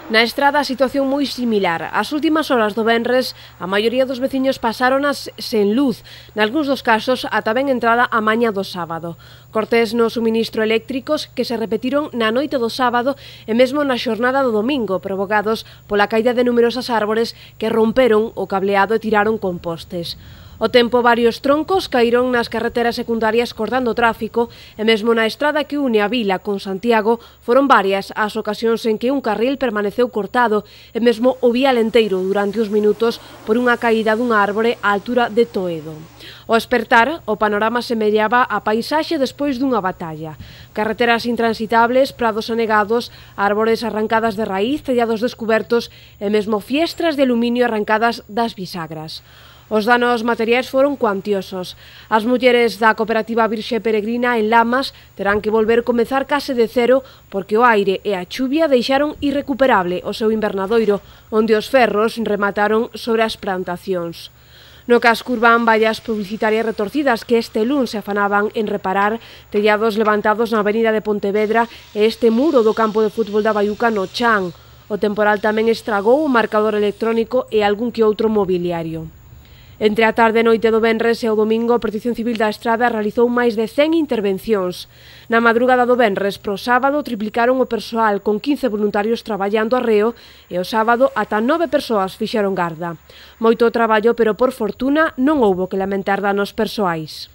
Na estrada a situación moi similar. As últimas horas do venres, a maioría dos veciños pasáronas sen luz, nalgúns dos casos ata ben entrada a maña do sábado. Cortes no suministro eléctricos que se repetiron na noite do sábado e mesmo na xornada do domingo, provocados pola caída de numerosas árbores que romperon o cableado e tiraron con postes. O tempo, varios troncos caíron nas carreteras secundarias cortando o tráfico e mesmo na estrada que une a vila con Santiago foron varias as ocasións en que un carril permaneceu cortado e mesmo o vial enteiro durante uns minutos por unha caída dunha árbore á altura de Toedo. Ao espertar, o panorama semellaba a paisaxe despois dunha batalla. Carreteras intransitables, prados anegados, árbores arrancadas de raíz, tellados descubertos e mesmo fiestras de aluminio arrancadas das bisagras. Os danos materiais foron cuantiosos. As mulleres da cooperativa Virxe Peregrina en Lamas terán que volver comezar case de cero porque o aire e a chuvia deixaron irrecuperable o seu invernadoiro, onde os ferros remataron sobre as plantacións. No casco urbán, vallas publicitarias retorcidas que este luns se afanaban en reparar, tellados levantados na avenida de Pontevedra e este muro do campo de fútbol da Baiuca no chan. O temporal tamén estragou o marcador electrónico e algún que outro mobiliario. Entre a tarde e noite do venres e o domingo, a Protección Civil da Estrada realizou máis de 100 intervencións. Na madrugada do venres pro sábado triplicaron o persoal con 15 voluntarios traballando arreo e o sábado ata 9 persoas fixeron garda. Moito traballo, pero por fortuna non houbo que lamentar danos persoais.